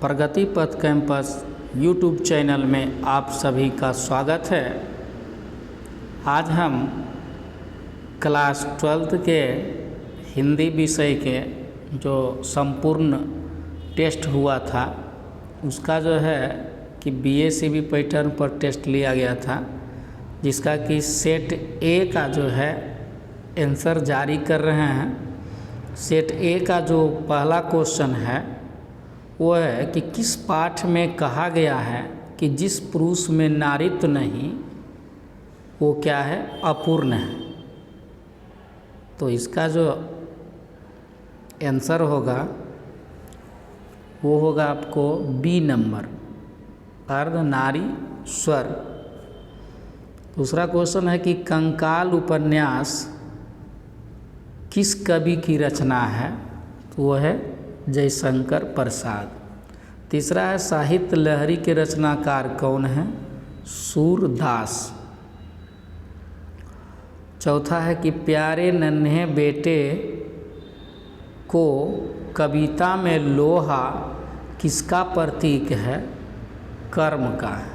प्रगति पथ campus YouTube channel में आप सभी का स्वागत है। आज हम क्लास 12th के हिंदी विषय के जो संपूर्ण टेस्ट हुआ था उसका जो है कि BACB पैटर्न पर टेस्ट लिया गया था, जिसका कि सेट ए का जो है आंसर जारी कर रहे हैं। सेट ए का जो पहला क्वेश्चन है वो है कि किस पाठ में कहा गया है कि जिस पुरुष में नारीत्व नहीं वो क्या है, अपूर्ण है। तो इसका जो आंसर होगा वो होगा आपको बी नंबर, अर्धनारी स्वर। दूसरा क्वेश्चन है कि कंकाल उपन्यास किस कवि की रचना है, तो वो है जयशंकर प्रसाद। तीसरा है साहित्य लहरी के रचनाकार कौन है, सूरदास। चौथा है कि प्यारे नन्हे बेटे को कविता में लोहा किसका प्रतीक है, कर्म का है।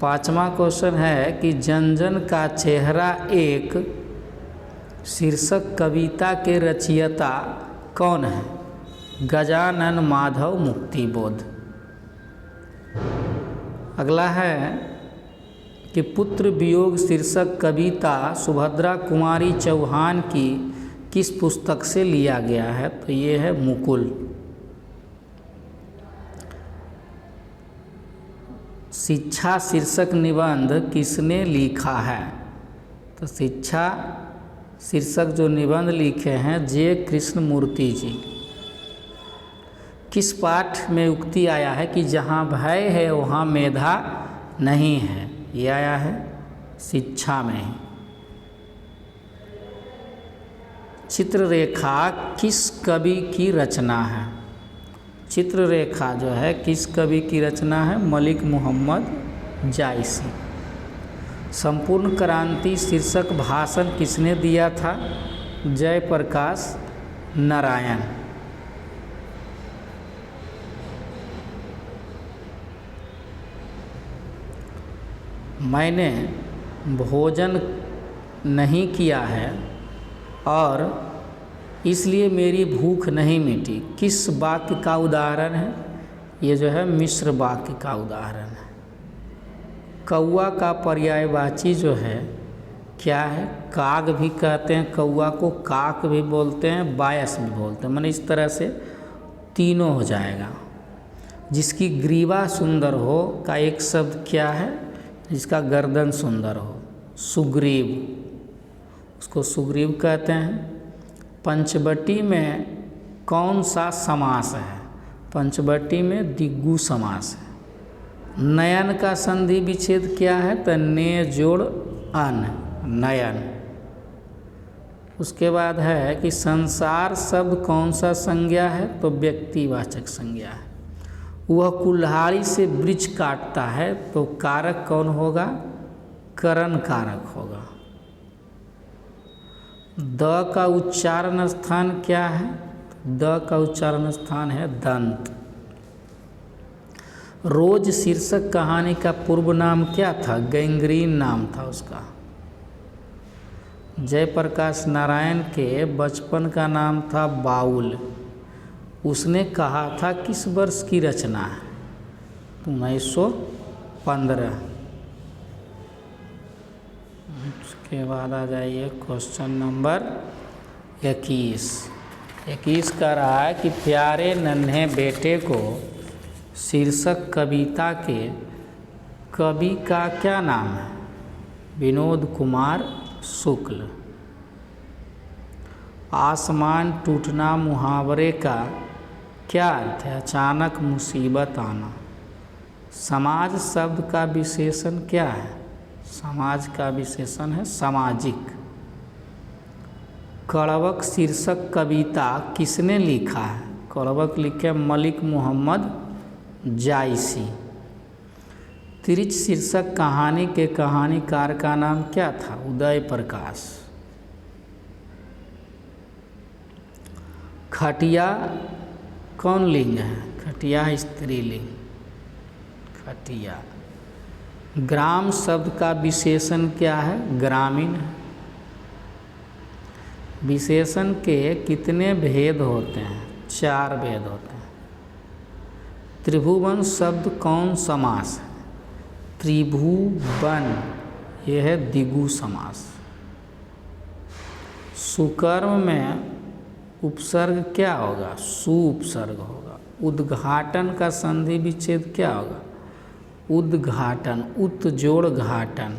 पांचवा क्वेश्चन है कि जन जन का चेहरा एक शीर्षक कविता के रचयिता कौन है, गजानन माधव मुक्तिबोध। अगला है कि पुत्र वियोग शीर्षक कविता सुभद्रा कुमारी चौहान की किस पुस्तक से लिया गया है, तो ये है मुकुल। शिक्षा शीर्षक निबंध किसने लिखा है, तो शिक्षा शीर्षक जो निबंध लिखे हैं जे कृष्णमूर्ति जी। किस पाठ में उक्ति आया है कि जहाँ भय है वहाँ मेधा नहीं है, ये आया है शिक्षा में ही। चित्ररेखा किस कवि की रचना है, चित्ररेखा जो है किस कवि की रचना है, मलिक मोहम्मद जायसी। संपूर्ण क्रांति शीर्षक भाषण किसने दिया था, जयप्रकाश नारायण। मैंने भोजन नहीं किया है और इसलिए मेरी भूख नहीं मिटी, किस वाक्य का उदाहरण है, ये जो है मिश्र वाक्य का उदाहरण है। कौआ का पर्यायवाची जो है क्या है, काग भी कहते हैं कौआ को, काक भी बोलते हैं, बायस भी बोलते हैं, माने इस तरह से तीनों हो जाएगा। जिसकी ग्रीवा सुंदर हो का एक शब्द क्या है, जिसका गर्दन सुंदर हो, सुग्रीव, उसको सुग्रीव कहते हैं। पंचवटी में कौन सा समास है, पंचवटी में दिग्गु समास है। नयन का संधि विच्छेद क्या है, तो ने जोड़ अन, नयन। उसके बाद है कि संसार शब्द कौन सा संज्ञा है, तो व्यक्तिवाचक संज्ञा है। वह कुल्हाड़ी से वृक्ष काटता है, तो कारक कौन होगा, करण कारक होगा। द का उच्चारण स्थान क्या है, द का उच्चारण स्थान है दंत। रोज शीर्षक कहानी का पूर्व नाम क्या था, गैंग्रीन नाम था उसका। जयप्रकाश नारायण के बचपन का नाम था बाउल। उसने कहा था किस वर्ष की रचना है, 1915। उसके बाद आ जाइए क्वेश्चन नंबर 21। 21 का रहा है कि प्यारे नन्हे बेटे को शीर्षक कविता के कवि का क्या नाम है, विनोद कुमार शुक्ल। आसमान टूटना मुहावरे का क्या अर्थ है, अचानक मुसीबत आना। समाज शब्द का विशेषण क्या है, समाज का विशेषण है सामाजिक। कड़वक शीर्षक कविता किसने लिखा है, कड़वक लिखे मलिक मोहम्मद जायसी। तिरिच शीर्षक कहानी के कहानीकार का नाम क्या था, उदय प्रकाश। खटिया कौन लिंग है? खटिया स्त्रीलिंग, खटिया। ग्राम शब्द का विशेषण क्या है? ग्रामीण है। विशेषण के कितने भेद होते हैं? 4 भेद होते हैं। त्रिभुवन शब्द कौन समास है? त्रिभुवन, यह है द्विगु समास। सुकर्म में उपसर्ग क्या होगा? सु उपसर्ग होगा। उद्घाटन का संधि विच्छेद क्या होगा? उद्घाटन, उत जोड़ घाटन।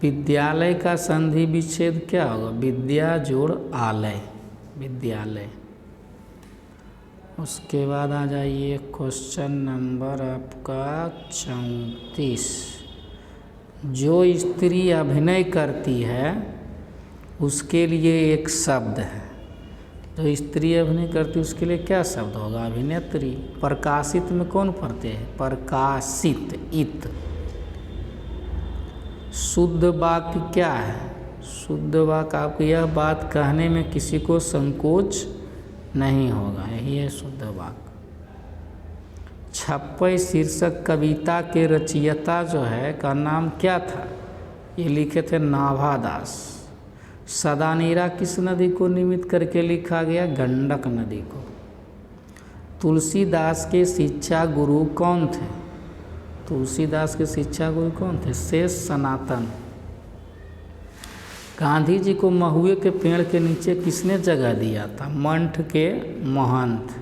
विद्यालय का संधि विच्छेद क्या होगा? विद्या जोड़ आलय, विद्यालय। उसके बाद आ जाइए क्वेश्चन नंबर आपका 34। जो स्त्री अभिनय करती है उसके लिए एक शब्द है। जो स्त्री अभिनय करती है उसके लिए क्या शब्द होगा? अभिनेत्री। प्रकाशित में कौन पढ़ते हैं? प्रकाशित, इत। शुद्ध वाक्य क्या है? शुद्ध वाक्य आपको यह बात कहने में किसी को संकोच नहीं होगा, यही है शुद्ध वाक्य। 26 शीर्षक कविता के रचयिता जो है का नाम क्या था? ये लिखे थे नाभादास। सदानीरा किस नदी को निमित्त करके लिखा गया? गंडक नदी को। तुलसीदास के शिक्षा गुरु कौन थे? तुलसीदास के शिक्षा गुरु कौन थे? शेष सनातन। गांधी जी को महुए के पेड़ के नीचे किसने जगह दिया था? मंठ के महंत।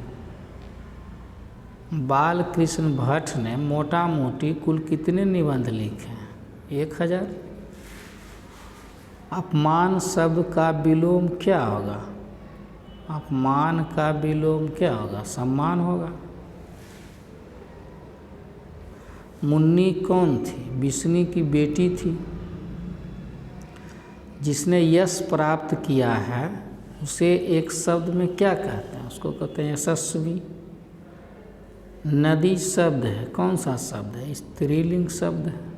बाल कृष्ण भट्ट ने मोटा मोटी कुल कितने निबंध लिखे हैं? 1000। अपमान शब्द का विलोम क्या होगा? अपमान का विलोम क्या होगा? सम्मान होगा। मुन्नी कौन थी? विष्णु की बेटी थी। जिसने यश प्राप्त किया है उसे एक शब्द में क्या कहते हैं? उसको कहते हैं यशस्वी। नदी शब्द है, कौन सा शब्द है? स्त्रीलिंग शब्द है।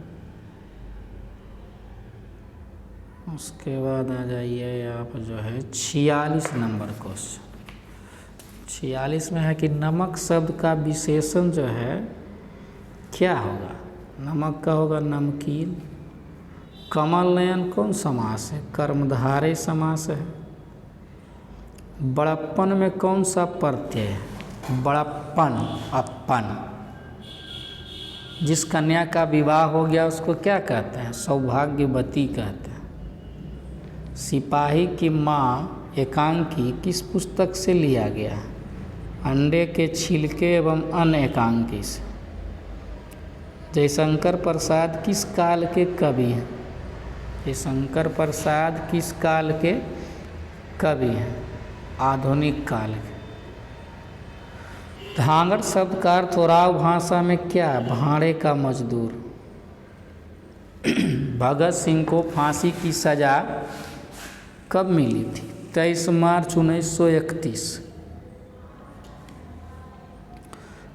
उसके बाद आ जाइए आप जो है 46 नंबर क्वेश्चन। 46 में है कि नमक शब्द का विशेषण जो है क्या होगा? नमक का होगा नमकीन। कमल नयन कौन समास है? कर्मधारय समास है। बड़प्पन में कौन सा प्रत्यय है? बड़प्पन, अपन। जिस कन्या का विवाह हो गया उसको क्या कहते हैं? सौभाग्यवती कहते हैं। सिपाही की माँ एकांकी किस पुस्तक से लिया गया? अंडे के छिलके एवं अन्य एकांकी से। जयशंकर प्रसाद किस काल के कवि हैं? जयशंकर प्रसाद किस काल के कवि हैं? आधुनिक काल के। धांगड़ शब्द का अर्थ ओराव भाषा में क्या है? भाड़े का मजदूर। भगत सिंह को फांसी की सजा कब मिली थी? 23 मार्च 1931।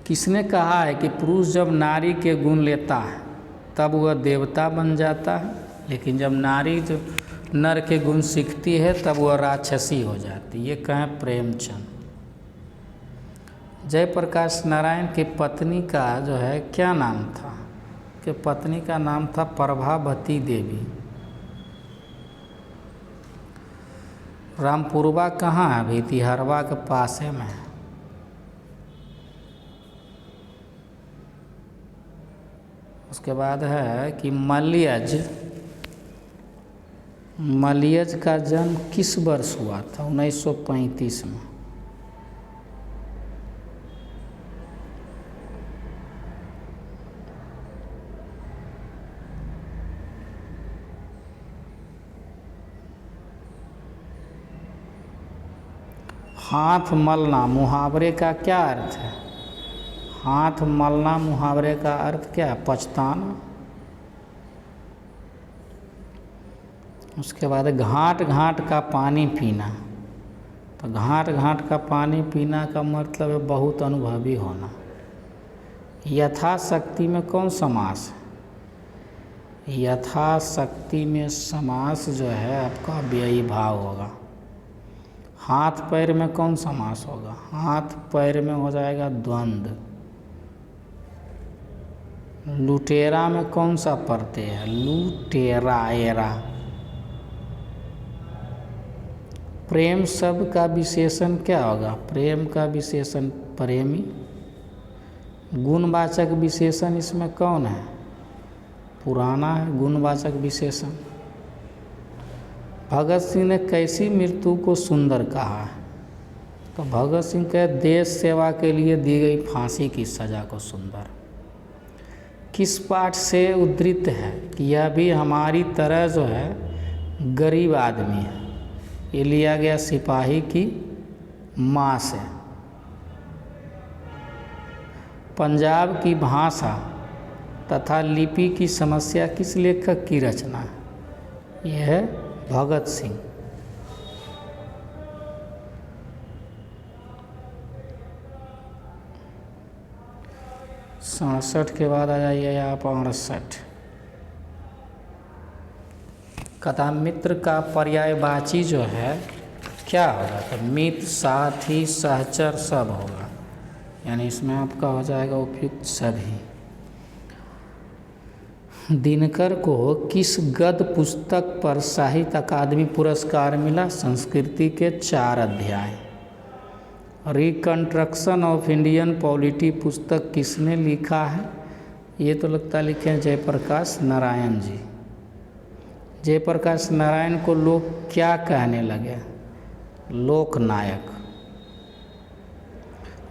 किसने कहा है कि पुरुष जब नारी के गुण लेता है तब वह देवता बन जाता है, लेकिन जब नारी जो नर के गुण सीखती है तब वह राक्षसी हो जाती है? ये कहें प्रेमचंद। जयप्रकाश नारायण की पत्नी का जो है क्या नाम था? कि पत्नी का नाम था प्रभावती देवी। रामपुरवा कहाँ है? अभी तिहरवा के पास है में। उसके बाद है कि मलियज का जन्म किस वर्ष हुआ था? 1935 में। हाथ मलना मुहावरे का क्या अर्थ है? हाथ मलना मुहावरे का अर्थ क्या है? पछताना। उसके बाद घाट घाट का पानी पीना। तो घाट घाट का पानी पीना का मतलब है बहुत अनुभवी होना। यथाशक्ति में कौन समास है? यथाशक्ति में समास जो है आपका व्ययी भाव होगा। हाथ पैर में कौन समास होगा? हाथ पैर में हो जाएगा द्वंद्व। लुटेरा में कौन सा प्रत्यय है? लुटेरा एरा। प्रेम शब्द का विशेषण क्या होगा? प्रेम का विशेषण प्रेमी। गुणवाचक विशेषण इसमें कौन है? पुराना है गुणवाचक विशेषण। भगत सिंह ने कैसी मृत्यु को सुंदर कहा है? तो भगत सिंह के देश सेवा के लिए दी गई फांसी की सज़ा को सुंदर। किस पाठ से उद्धृत है कि यह भी हमारी तरह जो है गरीब आदमी है? ये लिया गया सिपाही की माँ से। पंजाब की भाषा तथा लिपि की समस्या किस लेखक की रचना है? यह है भगत सिंह। सड़सठ के बाद आ जाइए आप 68। कथा मित्र का पर्यायवाची जो है क्या होगा? तो मित्र, साथी, सहचर सब होगा, यानी इसमें आपका हो जाएगा उपयुक्त सभी। दिनकर को किस गद्य पुस्तक पर साहित्य अकादमी पुरस्कार मिला? संस्कृति के 4 अध्याय। रिकंस्ट्रक्शन ऑफ इंडियन पॉलिटी पुस्तक किसने लिखा है? ये तो लगता है लिखे हैं जयप्रकाश नारायण जी। जयप्रकाश नारायण को लोग क्या कहने लगे? लोकनायक।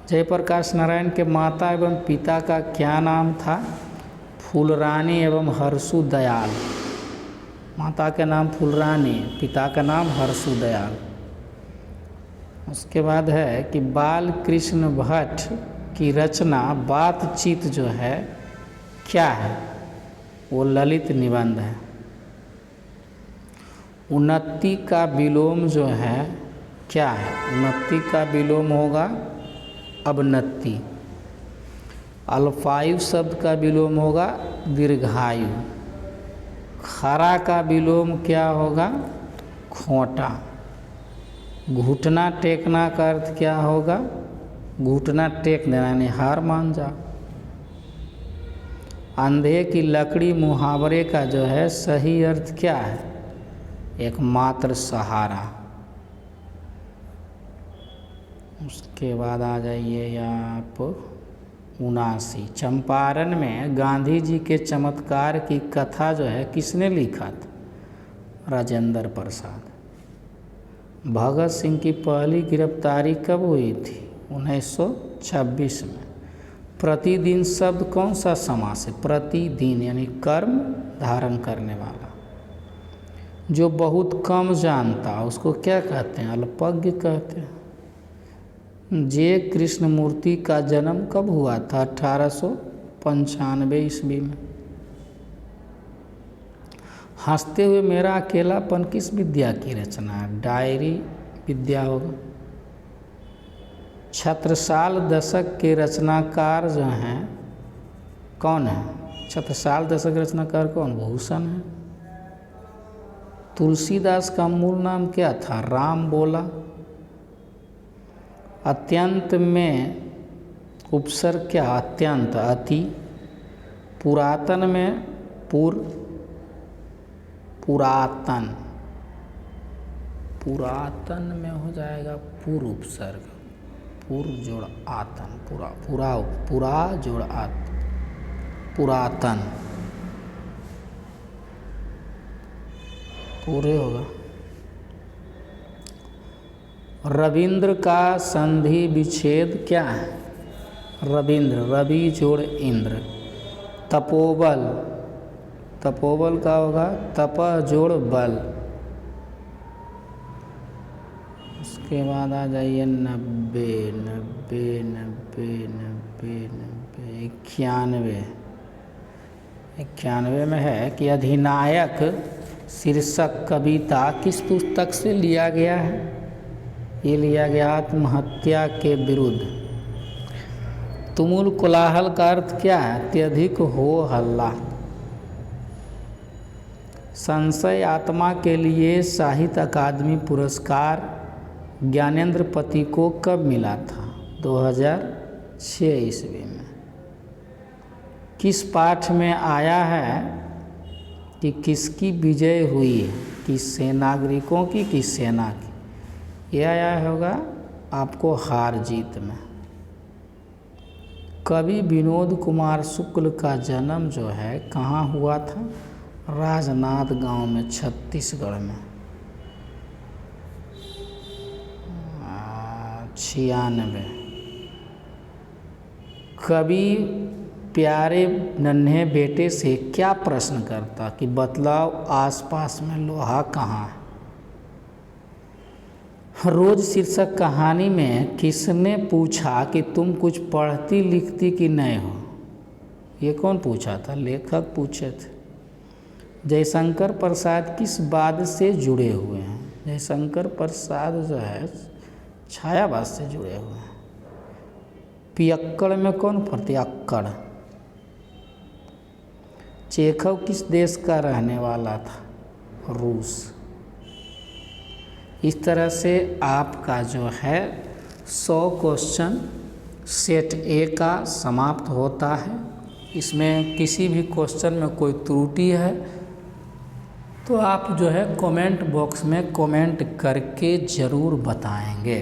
जयप्रकाश नारायण के माता एवं पिता का क्या नाम था? फूलरानी एवं हर्षु दयाल। माता का नाम फूलरानी, पिता का नाम हर्षु दयाल। उसके बाद है कि बाल कृष्ण भट्ट की रचना बातचीत जो है क्या है? वो ललित निबंध है। उन्नति का विलोम जो है क्या है? उन्नति का विलोम होगा अवनति। अल्पायु शब्द का विलोम होगा दीर्घायु। खरा का विलोम क्या होगा? खोटा। घुटना टेकना का अर्थ क्या होगा? घुटना टेक देना, यानी हार मान जा। अंधे की लकड़ी मुहावरे का जो है सही अर्थ क्या है? एकमात्र सहारा। उसके बाद आ जाइए आप 79। चंपारण में गांधी जी के चमत्कार की कथा जो है किसने लिखा था? राजेंद्र प्रसाद। भगत सिंह की पहली गिरफ्तारी कब हुई थी? 1926 में। प्रतिदिन शब्द कौन सा समास है? प्रतिदिन, यानी कर्म धारण करने वाला। जो बहुत कम जानता उसको क्या कहते हैं? अल्पज्ञ कहते हैं। जे कृष्णमूर्ति का जन्म कब हुआ था? 1895 ईस्वी में। हंसते हुए मेरा अकेलापन किस विद्या की रचना है? डायरी विद्या होगा। छत्रसाल दशक के रचनाकार जो हैं कौन है? छत्रसाल दशक रचनाकार कौन? भूषण है। तुलसीदास का मूल नाम क्या था? राम बोला। अत्यंत में उपसर्ग क्या? अत्यंत, अति। पुरातन में पुरातन। पुरातन में हो जाएगा पूर्व उपसर्ग, पूर्व जोड़ आतन, पुरा जोड़ आत, पुरातन पूरे होगा। रविंद्र का संधि विच्छेद क्या है? रविंद्र, रवि जोड़ इंद्र। तपोबल, तपोबल का होगा तपह जोड़ बल। उसके बाद आ जाइए 90, 91। 91 में है कि अधिनायक शीर्षक कविता किस पुस्तक से लिया गया है? ये लिया गया आत्महत्या के विरुद्ध। तुमुल कोलाहल का अर्थ क्या है? अत्यधिक हो हल्ला। संशय आत्मा के लिए साहित्य अकादमी पुरस्कार ज्ञानेंद्र पति को कब मिला था? 2006 ईस्वी में। किस पाठ में आया है कि किसकी विजय हुई है, किस नागरिकों की, किस सेना की? यह आया होगा आपको हार जीत में। कवि विनोद कुमार शुक्ल का जन्म जो है कहाँ हुआ था? राजनाथ गांव में, छत्तीसगढ़ में। 96। कवि प्यारे नन्हे बेटे से क्या प्रश्न करता कि बतलाओ आसपास में लोहा कहाँ है? रोज शीर्षक कहानी में किसने पूछा कि तुम कुछ पढ़ती लिखती कि नहीं हो? ये कौन पूछा था? लेखक पूछे थे। जयशंकर प्रसाद किस वाद से जुड़े हुए हैं? जयशंकर प्रसाद जो है छायावाद से जुड़े हुए हैं। पियक्कड़ में कौन प्रतियक्कड़? चेखव किस देश का रहने वाला था? रूस। इस तरह से आपका जो है 100 क्वेश्चन सेट ए का समाप्त होता है। इसमें किसी भी क्वेश्चन में कोई त्रुटि है तो आप जो है कमेंट बॉक्स में कमेंट करके ज़रूर बताएंगे।